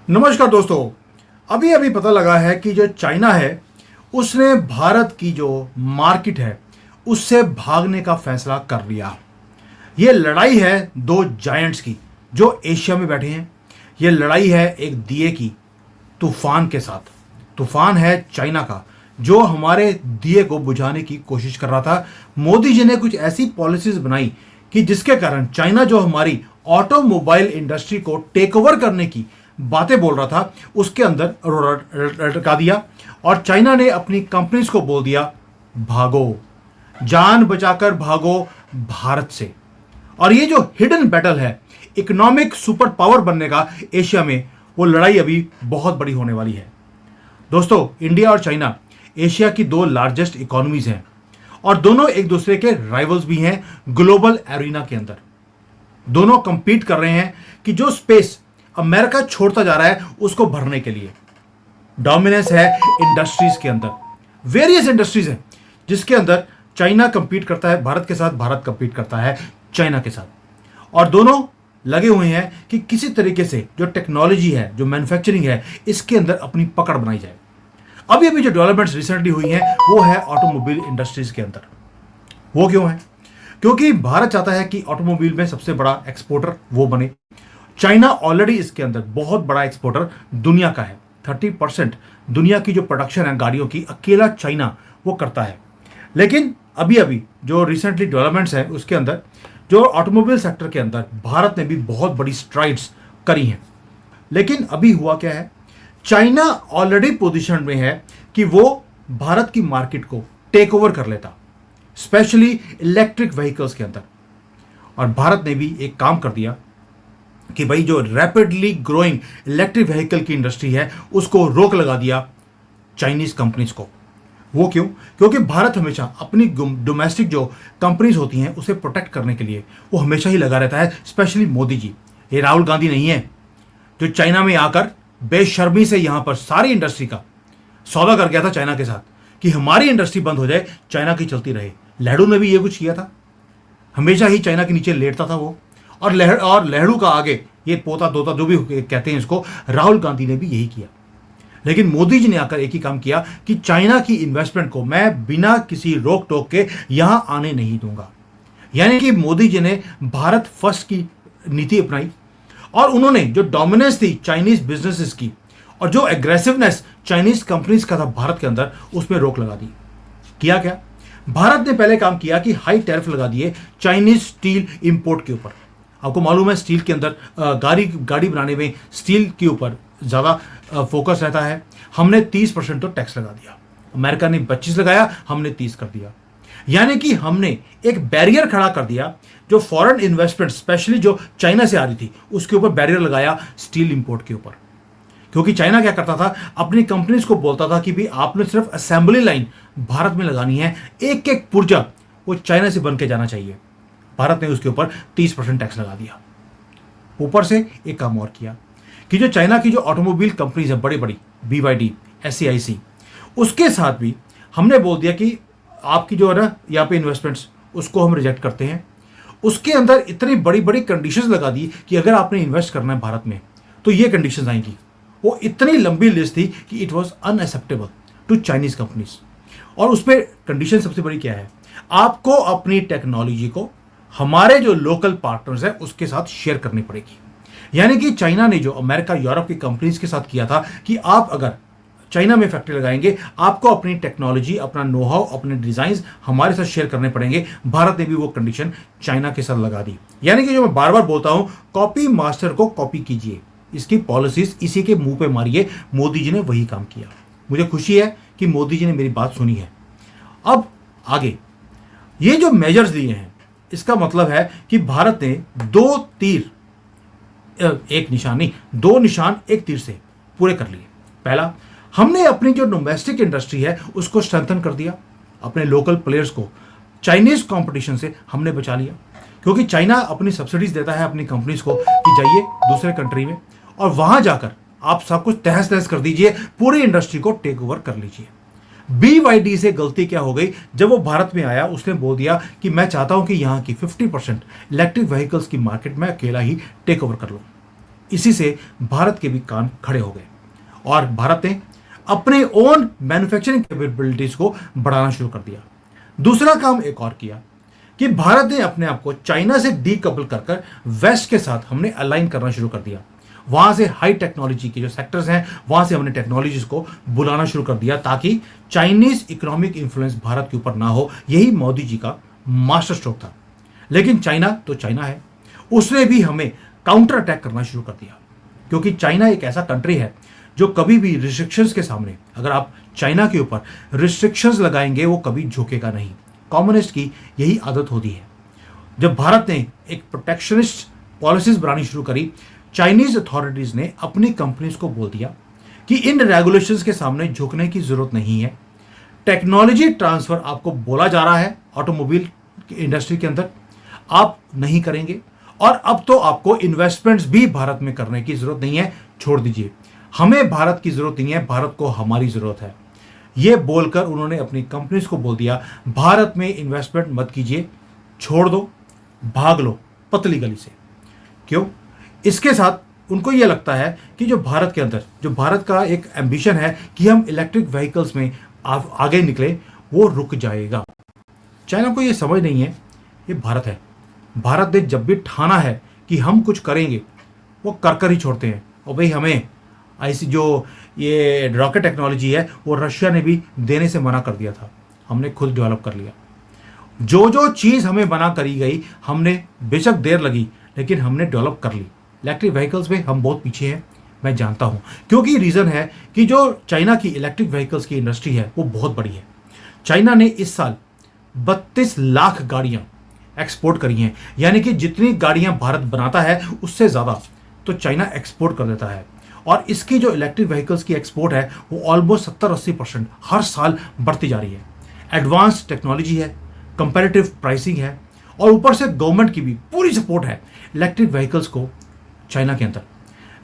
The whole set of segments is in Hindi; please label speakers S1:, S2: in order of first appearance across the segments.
S1: नमस्कार दोस्तों। अभी अभी पता लगा है कि जो चाइना है उसने भारत की जो मार्केट है उससे भागने का फैसला कर लिया। ये लड़ाई है दो जायंट्स की जो एशिया में बैठे हैं। ये लड़ाई है एक दिए की तूफान के साथ। तूफान है चाइना का जो हमारे दिए को बुझाने की कोशिश कर रहा था। मोदी जी ने कुछ ऐसी पॉलिसीज बनाई कि जिसके कारण चाइना जो हमारी ऑटोमोबाइल इंडस्ट्री को टेक ओवर करने की बातें बोल रहा था उसके अंदर लटका दिया। और चाइना ने अपनी कंपनीज को बोल दिया भागो, जान बचाकर भागो भारत से। और ये जो हिडन बैटल है इकोनॉमिक सुपर पावर बनने का एशिया में, वो लड़ाई अभी बहुत बड़ी होने वाली है। दोस्तों, इंडिया और चाइना एशिया की दो लार्जेस्ट इकोनॉमीज हैं और दोनों एक दूसरे के राइवल्स भी हैं ग्लोबल एरिना के अंदर। दोनों कंपीट कर रहे हैं कि जो स्पेस अमेरिका छोड़ता जा रहा है उसको भरने के लिए। डोमिनेंस है इंडस्ट्रीज के अंदर, वेरियस इंडस्ट्रीज हैं जिसके अंदर चाइना कंपीट करता है भारत के साथ, भारत कंपीट करता है चाइना के साथ। और दोनों लगे हुए हैं कि किसी तरीके से जो टेक्नोलॉजी है, जो मैन्युफैक्चरिंग है, इसके अंदर अपनी पकड़ बनाई जाए। अभी अभी जो डेवलपमेंट्स रिसेंटली हुई हैं वो है ऑटोमोबाइल इंडस्ट्रीज के अंदर। वो क्यों है? क्योंकि भारत चाहता है कि ऑटोमोबाइल में सबसे बड़ा एक्सपोर्टर वो बने। चाइना ऑलरेडी इसके अंदर बहुत बड़ा एक्सपोर्टर दुनिया का है। 30% दुनिया की जो प्रोडक्शन है गाड़ियों की अकेला चाइना वो करता है। लेकिन अभी अभी जो रिसेंटली डेवलपमेंट्स हैं उसके अंदर जो ऑटोमोबाइल सेक्टर के अंदर भारत ने भी बहुत बड़ी स्ट्राइड्स करी हैं। लेकिन अभी हुआ क्या है, चाइना ऑलरेडी पोजीशन में है कि वो भारत की मार्केट को टेक ओवर कर लेता, स्पेशली इलेक्ट्रिक व्हीकल्स के अंदर। और भारत ने भी एक काम कर दिया कि भाई जो रैपिडली ग्रोइंग इलेक्ट्रिक व्हीकल की इंडस्ट्री है उसको रोक लगा दिया चाइनीज कंपनीज को। वो क्यों? क्योंकि भारत हमेशा अपनी डोमेस्टिक जो कंपनीज होती हैं उसे प्रोटेक्ट करने के लिए वो हमेशा ही लगा रहता है। स्पेशली मोदी जी, ये राहुल गांधी नहीं है जो चाइना में आकर बेशर्मी से यहां पर सारी इंडस्ट्री का सौदा कर गया था चाइना के साथ कि हमारी इंडस्ट्री बंद हो जाए, चाइना की चलती रहे। लहड़ू ने भी ये कुछ किया था, हमेशा ही चाइना के नीचे लेटता था वो। और लहड़ू का आगे ये पोता दोता जो भी कहते हैं इसको, राहुल गांधी ने भी यही किया। लेकिन मोदी जी ने आकर एक ही काम किया कि चाइना की इन्वेस्टमेंट को मैं बिना किसी रोक टोक के यहां आने नहीं दूंगा। यानी कि मोदी जी ने भारत फर्स्ट की नीति अपनाई और उन्होंने जो डोमिनेंस थी चाइनीज बिजनेसेस की और जो एग्रेसिवनेस चाइनीज कंपनीज का था भारत के अंदर, उसमें रोक लगा दी। किया क्या? भारत ने पहले काम किया कि हाई टैरिफ लगा दिए चाइनीज स्टील इंपोर्ट के ऊपर। आपको मालूम है स्टील के अंदर गाड़ी बनाने में स्टील के ऊपर ज़्यादा फोकस रहता है। हमने 30% तो टैक्स लगा दिया, अमेरिका ने 25 लगाया, हमने 30 कर दिया। यानी कि हमने एक बैरियर खड़ा कर दिया जो फॉरेन इन्वेस्टमेंट स्पेशली जो चाइना से आ रही थी उसके ऊपर बैरियर लगाया स्टील इंपोर्ट के ऊपर। क्योंकि चाइना क्या करता था, अपनी कंपनीज को बोलता था कि भाई आपने सिर्फ असेंबली लाइन भारत में लगानी है, एक एक पुर्जा वो चाइना से बन के जाना चाहिए। भारत ने उसके ऊपर 30% टैक्स लगा दिया। ऊपर से एक काम और किया कि जो चाइना की जो ऑटोमोबाइल कंपनीज है बड़ी बड़ी, BYD, SAIC, उसके साथ भी हमने बोल दिया कि आपकी जो है ना यहाँ पे इन्वेस्टमेंट्स उसको हम रिजेक्ट करते हैं। उसके अंदर इतनी बड़ी बड़ी कंडीशंस लगा दी कि अगर आपने इन्वेस्ट करना है भारत में तो ये कंडीशंस आएंगी। वो इतनी लंबी लिस्ट थी कि it was unacceptable to Chinese companies. और उसमें कंडीशन सबसे बड़ी क्या है, आपको अपनी टेक्नोलॉजी को हमारे जो लोकल पार्टनर्स हैं उसके साथ शेयर करनी पड़ेगी। यानी कि चाइना ने जो अमेरिका यूरोप की कंपनीज के साथ किया था कि आप अगर चाइना में फैक्ट्री लगाएंगे आपको अपनी टेक्नोलॉजी, अपना नो हाउ, अपने डिजाइन हमारे साथ शेयर करने पड़ेंगे। भारत ने भी वो कंडीशन चाइना के साथ लगा दी। यानी कि जो मैं बार बार बोलता हूं, कॉपी मास्टर को कॉपी कीजिए, इसकी पॉलिसीज इसी के मुंह पे मारिए। मोदी जी ने वही काम किया। मुझे खुशी है कि मोदी जी ने मेरी बात सुनी है। अब आगे ये जो मेजर्स दिए हैं इसका मतलब है कि भारत ने दो तीर, एक निशान नहीं, दो निशान एक तीर से पूरे कर लिए। पहला, हमने अपनी जो डोमेस्टिक इंडस्ट्री है उसको स्ट्रेंथन कर दिया। अपने लोकल प्लेयर्स को चाइनीज कंपटीशन से हमने बचा लिया। क्योंकि चाइना अपनी सब्सिडीज देता है अपनी कंपनीज को कि जाइए दूसरे कंट्री में और वहां जाकर आप सब कुछ तहस नहस कर दीजिए, पूरी इंडस्ट्री को टेक ओवर कर लीजिए। BYD से गलती क्या हो गई, जब वो भारत में आया उसने बोल दिया कि मैं चाहता हूं कि यहां की 50% इलेक्ट्रिक व्हीकल्स की मार्केट में अकेला ही टेक ओवर कर लूं। इसी से भारत के भी कान खड़े हो गए और भारत ने अपने ओन मैन्युफैक्चरिंग कैपेबिलिटीज को बढ़ाना शुरू कर दिया। दूसरा काम एक और किया कि भारत ने अपने आप को चाइना से डीकपल कर कर वेस्ट के साथ हमने अलाइन करना शुरू कर दिया। वहां से हाई टेक्नोलॉजी के जो सेक्टर्स हैं वहां से हमने टेक्नोलॉजीज को बुलाना शुरू कर दिया ताकि चाइनीज इकोनॉमिक इंफ्लुएंस भारत के ऊपर ना हो। यही मोदी जी का मास्टर स्ट्रोक था। लेकिन चाइना तो चाइना है, उसने भी हमें काउंटर अटैक करना शुरू कर दिया क्योंकि चाइना एक ऐसा कंट्री है जो कभी भी रिस्ट्रिक्शंस के सामने, अगर आप चाइना के ऊपर रिस्ट्रिक्शंस लगाएंगे वो कभी झुकेगा नहीं। कम्युनिस्ट की यही आदत होती है। जब भारत ने एक प्रोटेक्शनिस्ट पॉलिसीज बनानी शुरू करी, चाइनीज अथॉरिटीज ने अपनी कंपनीज को बोल दिया कि इन रेगुलेशंस के सामने झुकने की जरूरत नहीं है। टेक्नोलॉजी ट्रांसफर आपको बोला जा रहा है ऑटोमोबाइल इंडस्ट्री के अंदर, आप नहीं करेंगे और अब तो आपको इन्वेस्टमेंट्स भी भारत में करने की जरूरत नहीं है, छोड़ दीजिए। हमें भारत की जरूरत नहीं है, भारत को हमारी जरूरत है। यह बोलकर उन्होंने अपनी कंपनीज को बोल दिया भारत में इन्वेस्टमेंट मत कीजिए, छोड़ दो, भाग लो पतली गली से। क्यों? इसके साथ उनको यह लगता है कि जो भारत के अंदर, जो भारत का एक एम्बिशन है कि हम इलेक्ट्रिक व्हीकल्स में आगे निकले, वो रुक जाएगा। चाइना को यह समझ नहीं है, ये भारत है। भारत ने जब भी ठाना है कि हम कुछ करेंगे, वो कर कर ही छोड़ते हैं। और भाई हमें ऐसी जो ये रॉकेट टेक्नोलॉजी है वो रशिया ने भी देने से मना कर दिया था, हमने खुद डेवलप कर लिया। जो जो चीज़ हमें मना करी गई, हमने बेशक देर लगी लेकिन हमने डेवलप कर ली। इलेक्ट्रिक व्हीकल्स में हम बहुत पीछे हैं, मैं जानता हूं, क्योंकि रीज़न है कि जो चाइना की इलेक्ट्रिक व्हीकल्स की इंडस्ट्री है वो बहुत बड़ी है। चाइना ने इस साल 32 लाख गाड़ियां एक्सपोर्ट करी हैं, यानी कि जितनी गाड़ियां भारत बनाता है उससे ज़्यादा तो चाइना एक्सपोर्ट कर देता है। और इसकी जो इलेक्ट्रिक व्हीकल्स की एक्सपोर्ट है वो ऑलमोस्ट 70-80% हर साल बढ़ती जा रही है। एडवांस टेक्नोलॉजी है, कंपैरेटिव प्राइसिंग है और ऊपर से गवर्नमेंट की भी पूरी सपोर्ट है इलेक्ट्रिक व्हीकल्स को चाइना के अंदर।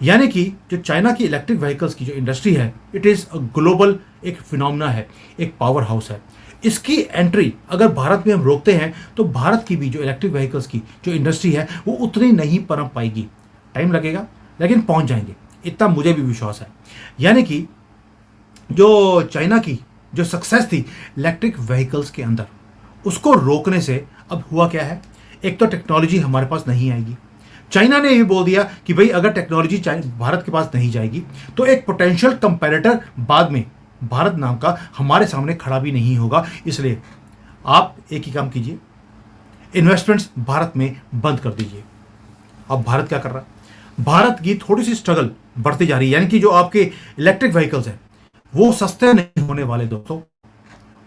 S1: यानी कि जो चाइना की इलेक्ट्रिक व्हीकल्स की जो इंडस्ट्री है, इट इज़ अ ग्लोबल एक फिनोमिना है, एक पावर हाउस है। इसकी एंट्री अगर भारत में हम रोकते हैं तो भारत की भी जो इलेक्ट्रिक व्हीकल्स की जो इंडस्ट्री है वो उतनी नहीं पनप पाएगी। टाइम लगेगा लेकिन पहुंच जाएंगे, इतना मुझे भी विश्वास है। यानी कि जो चाइना की जो सक्सेस थी इलेक्ट्रिक व्हीकल्स के अंदर, उसको रोकने से अब हुआ क्या है, एक तो टेक्नोलॉजी हमारे पास नहीं आएगी। चाइना ने ये बोल दिया कि भाई अगर टेक्नोलॉजी भारत के पास नहीं जाएगी तो एक पोटेंशियल कंपैरेटर बाद में भारत नाम का हमारे सामने खड़ा भी नहीं होगा। इसलिए आप एक ही काम कीजिए, इन्वेस्टमेंट्स भारत में बंद कर दीजिए। अब भारत क्या कर रहा है, भारत की थोड़ी सी स्ट्रगल बढ़ती जा रही है। यानी कि जो आपके इलेक्ट्रिक व्हीकल्स हैं वो सस्ते नहीं होने वाले दोस्तों,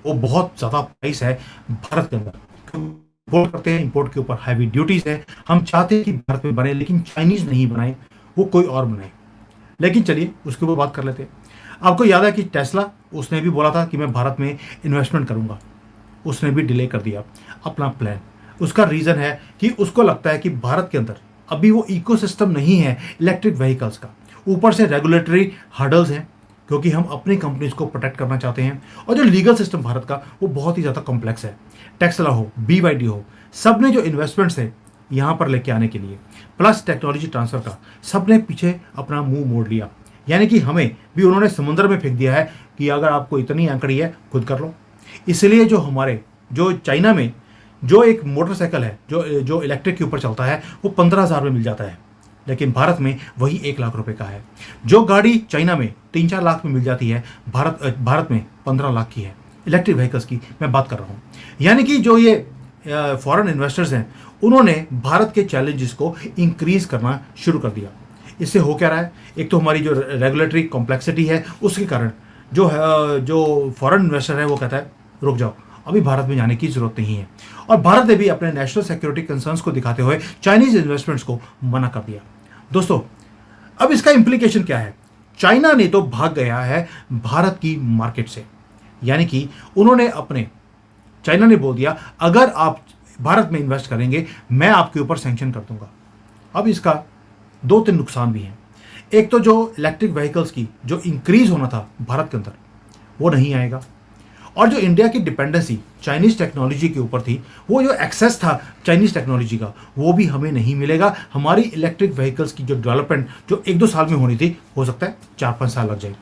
S1: वो बहुत ज़्यादा प्राइस है भारत के अंदर। इंपोर्ट करते हैं, इंपोर्ट के ऊपर हैवी ड्यूटीज है। हम चाहते हैं कि भारत में बने लेकिन चाइनीज नहीं बनाए, वो कोई और बनाए। लेकिन चलिए उसके ऊपर बात कर लेते हैं। आपको याद है कि टेस्ला, उसने भी बोला था कि मैं भारत में इन्वेस्टमेंट करूंगा, उसने भी डिले कर दिया अपना प्लान। उसका रीज़न है कि उसको लगता है कि भारत के अंदर अभी वो इकोसिस्टम नहीं है इलेक्ट्रिक व्हीकल्स का। ऊपर से रेगुलेटरी हर्डल्स हैं क्योंकि हम अपनी कंपनीज को प्रोटेक्ट करना चाहते हैं, और जो लीगल सिस्टम भारत का वो बहुत ही ज़्यादा कॉम्प्लेक्स है। टेस्ला हो, BYD हो, सब ने जो इन्वेस्टमेंट्स है यहाँ पर लेके आने के लिए, प्लस टेक्नोलॉजी ट्रांसफ़र का, सब ने पीछे अपना मुंह मोड़ लिया। यानी कि हमें भी उन्होंने समुद्र में फेंक दिया है कि अगर आपको इतनी आंकड़ी है खुद कर लो। इसलिए जो हमारे जो चाइना में जो एक मोटरसाइकिल है जो इलेक्ट्रिक के ऊपर चलता है वो 15,000 में मिल जाता है, लेकिन भारत में वही 1 लाख रुपए का है। जो गाड़ी चाइना में 3-4 लाख में मिल जाती है, भारत में 15 लाख की है। इलेक्ट्रिक व्हीकल्स की मैं बात कर रहा हूँ। यानी कि जो ये फॉरेन इन्वेस्टर्स हैं उन्होंने भारत के चैलेंजेस को इंक्रीज करना शुरू कर दिया। इससे हो क्या रहा है, एक तो हमारी जो रेगुलेटरी कॉम्प्लेक्सिटी है उसके कारण जो फॉरेन इन्वेस्टर है वो कहता है रुक जाओ, अभी भारत में जाने की जरूरत नहीं है। और भारत ने भी अपने नेशनल सिक्योरिटी कंसर्न्स को दिखाते हुए चाइनीज इन्वेस्टमेंट्स को मना कर दिया। दोस्तों अब इसका इंप्लीकेशन क्या है, चाइना ने तो भाग गया है भारत की मार्केट से। यानी कि चाइना ने बोल दिया अगर आप भारत में इन्वेस्ट करेंगे मैं आपके ऊपर सैंक्शन कर दूंगा। अब इसका 2-3 नुकसान भी हैं। एक तो जो इलेक्ट्रिक व्हीकल्स की जो इंक्रीज होना था भारत के अंदर वो नहीं आएगा, और जो इंडिया की डिपेंडेंसी चाइनीज टेक्नोलॉजी के ऊपर थी, वो जो एक्सेस था चाइनीज टेक्नोलॉजी का, वो भी हमें नहीं मिलेगा। हमारी इलेक्ट्रिक व्हीकल्स की जो डेवलपमेंट जो 1-2 साल में होनी थी, हो सकता है 4-5 साल लग जाए।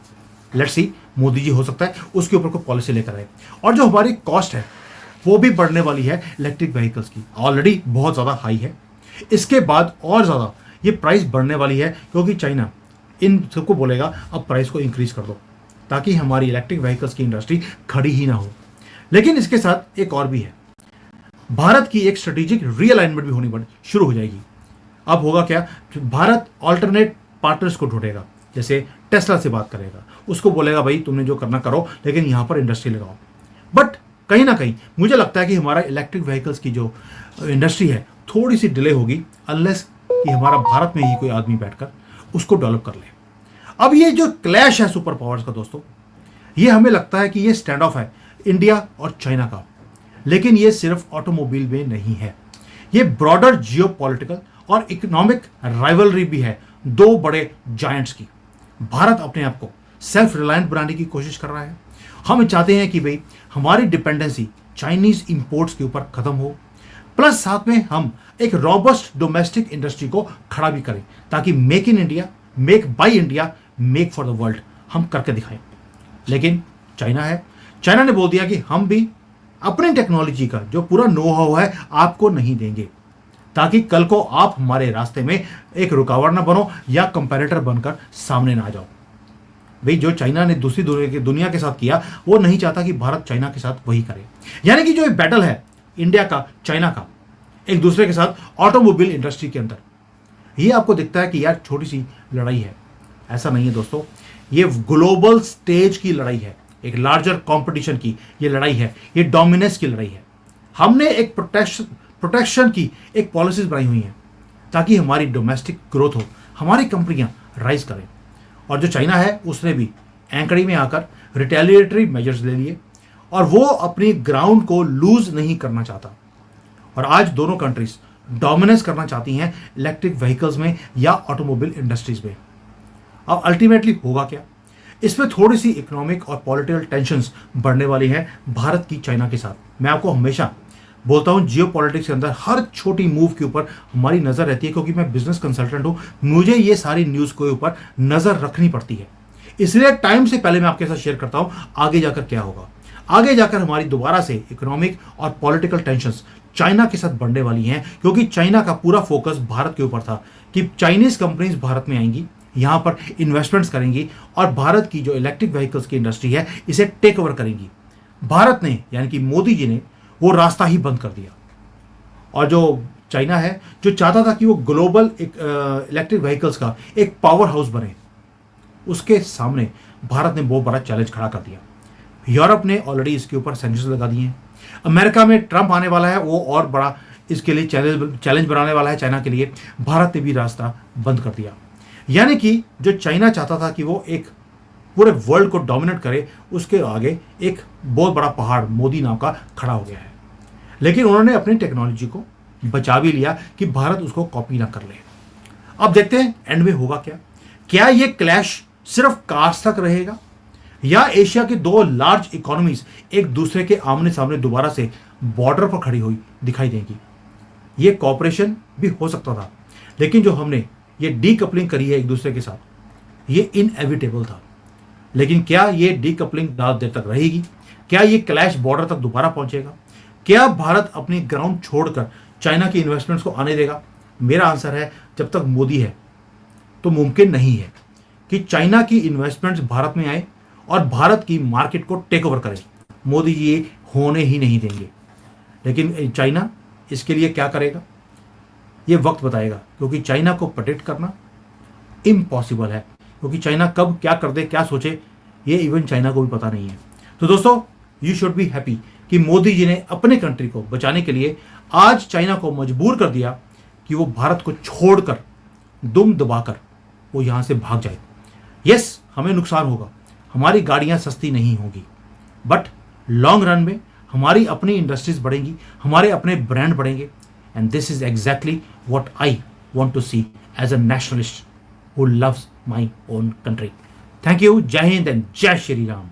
S1: लेट्स सी, मोदी जी हो सकता है उसके ऊपर कोई पॉलिसी लेकर आए। और जो हमारी कॉस्ट है वो भी बढ़ने वाली है इलेक्ट्रिक व्हीकल्स की, ऑलरेडी बहुत ज़्यादा हाई है, इसके बाद और ज़्यादा ये प्राइस बढ़ने वाली है, क्योंकि चाइना इन सबको बोलेगा अब प्राइस को इंक्रीज कर दो, ताकि हमारी इलेक्ट्रिक व्हीकल्स की इंडस्ट्री खड़ी ही ना हो। लेकिन इसके साथ एक और भी है, भारत की एक स्ट्रेटेजिक रीअलाइनमेंट भी होनी शुरू हो जाएगी। अब होगा क्या, भारत ऑल्टरनेट पार्टनर्स को ढूंढेगा, जैसे टेस्ला से बात करेगा, उसको बोलेगा भाई तुमने जो करना करो, लेकिन यहां पर इंडस्ट्री लगाओ। बट कहीं ना कहीं मुझे लगता है कि हमारा इलेक्ट्रिक व्हीकल्स की जो इंडस्ट्री है थोड़ी सी डिले होगी, अनलेस कि हमारा भारत में ही कोई आदमी बैठकर उसको डेवलप कर ले। अब ये जो क्लैश है सुपर पावर्स का दोस्तों, ये हमें लगता है कि ये स्टैंड ऑफ है इंडिया और चाइना का, लेकिन ये सिर्फ ऑटोमोबाइल में नहीं है, ये ब्रॉडर जियोपॉलिटिकल और इकोनॉमिक राइवलरी भी है दो बड़े जायंट्स की। भारत अपने आप को सेल्फ रिलायंट बनाने की कोशिश कर रहा है। हम चाहते हैं कि भाई हमारी डिपेंडेंसी चाइनीज इंपोर्ट्स के ऊपर खत्म हो, प्लस साथ में हम एक रॉबस्ट डोमेस्टिक इंडस्ट्री को खड़ा भी करें, ताकि make in India, make by India, make for the world हम करके दिखाएं। लेकिन चाइना है, चाइना ने बोल दिया कि हम भी अपनी टेक्नोलॉजी का जो पूरा नो हाउ है आपको नहीं देंगे, ताकि कल को आप हमारे रास्ते में एक रुकावट ना बनो या कंपैरेटर बनकर सामने ना आ जाओ। भाई जो चाइना ने दूसरी दुनिया के साथ किया, वो नहीं चाहता कि भारत चाइना के साथ वही करे। यानी कि जो एक बैटल है इंडिया का चाइना का एक दूसरे के साथ ऑटोमोबाइल इंडस्ट्री के अंदर, ये आपको दिखता है कि यार छोटी सी लड़ाई है, ऐसा नहीं है दोस्तों। ये ग्लोबल स्टेज की लड़ाई है, एक लार्जर कंपटीशन की ये लड़ाई है, ये डोमिनेंस की लड़ाई है। हमने एक प्रोटेक्शन की एक पॉलिसीज बनाई हुई है, ताकि हमारी डोमेस्टिक ग्रोथ हो, हमारी कंपनियां राइज करें। और जो चाइना है उसने भी एंकड़ी में आकर रिटेलिएटरी मेजर्स ले लिए, और वो अपनी ग्राउंड को लूज नहीं करना चाहता। और आज दोनों कंट्रीज डोमिनेंस करना चाहती हैं इलेक्ट्रिक व्हीकल्स में या ऑटोमोबाइल इंडस्ट्रीज में। अब अल्टीमेटली होगा क्या, इसमें थोड़ी सी इकोनॉमिक और पॉलिटिकल टेंशंस बढ़ने वाली हैं भारत की चाइना के साथ। मैं आपको हमेशा बोलता हूं जियो पॉलिटिक्स के अंदर हर छोटी मूव के ऊपर हमारी नज़र रहती है, क्योंकि मैं बिजनेस कंसल्टेंट हूं, मुझे ये सारी न्यूज़ के ऊपर नज़र रखनी पड़ती है। इसलिए टाइम से पहले मैं आपके साथ शेयर करता हूं आगे जाकर क्या होगा। आगे जाकर हमारी दोबारा से इकोनॉमिक और पॉलिटिकल टेंशंस चाइना के साथ बढ़ने वाली हैं, क्योंकि चाइना का पूरा फोकस भारत के ऊपर था कि चाइनीज कंपनीज भारत में आएंगी, यहां पर इन्वेस्टमेंट्स करेंगी और भारत की जो इलेक्ट्रिक व्हीकल्स की इंडस्ट्री है इसे टेक ओवर करेंगी। भारत ने यानी कि मोदी जी ने वो रास्ता ही बंद कर दिया। और जो चाइना है जो चाहता था कि वो ग्लोबल इलेक्ट्रिक व्हीकल्स का एक पावर हाउस बने, उसके सामने भारत ने बहुत बड़ा चैलेंज खड़ा कर दिया। यूरोप ने ऑलरेडी इसके ऊपर सैंक्शंस लगा दिए हैं, अमेरिका में ट्रंप आने वाला है, वो और बड़ा इसके लिए चैलेंज बनाने वाला है चाइना के लिए। भारत ने भी रास्ता बंद कर दिया। यानी कि जो चाइना चाहता था कि वो एक पूरे वर्ल्ड को डोमिनेट करे, उसके आगे एक बहुत बड़ा पहाड़ मोदी नाम का खड़ा हो गया है। लेकिन उन्होंने अपनी टेक्नोलॉजी को बचा भी लिया कि भारत उसको कॉपी ना कर ले। अब देखते हैं एंड में होगा क्या। क्या ये क्लैश सिर्फ कार्स तक रहेगा, या एशिया की दो लार्ज इकोनॉमीज एक दूसरे के आमने सामने दोबारा से बॉर्डर पर खड़ी हुई दिखाई देंगी। ये कॉपरेशन भी हो सकता था, लेकिन जो हमने ये डीकपलिंग करी है एक दूसरे के साथ, ये इनएविटेबल था। लेकिन क्या ये डीकपलिंग ज़्यादा देर तक रहेगी? क्या ये क्लैश बॉर्डर तक दोबारा पहुंचेगा? क्या भारत अपनी ग्राउंड छोड़कर चाइना की इन्वेस्टमेंट्स को आने देगा? मेरा आंसर है जब तक मोदी है तो मुमकिन नहीं है कि चाइना की इन्वेस्टमेंट्स भारत में आए और भारत की मार्केट को टेक ओवर करें। मोदी जी ये होने ही नहीं देंगे। लेकिन चाइना इसके लिए क्या करेगा ये वक्त बताएगा, क्योंकि चाइना को प्रोटेक्ट करना इम्पॉसिबल है, क्योंकि चाइना कब क्या कर दे, क्या सोचे, ये इवन चाइना को भी पता नहीं है। तो दोस्तों, यू शुड बी हैप्पी कि मोदी जी ने अपने कंट्री को बचाने के लिए आज चाइना को मजबूर कर दिया कि वो भारत को छोड़कर दुम दबाकर वो यहां से भाग जाए। यस, हमें नुकसान होगा, हमारी गाड़ियां सस्ती नहीं होगी, बट लॉन्ग रन में हमारी अपनी इंडस्ट्रीज बढ़ेंगी, हमारे अपने ब्रांड बढ़ेंगे। And this is exactly what I want to see as a nationalist who loves my own country. Thank you. Jai Hind and जय श्री राम।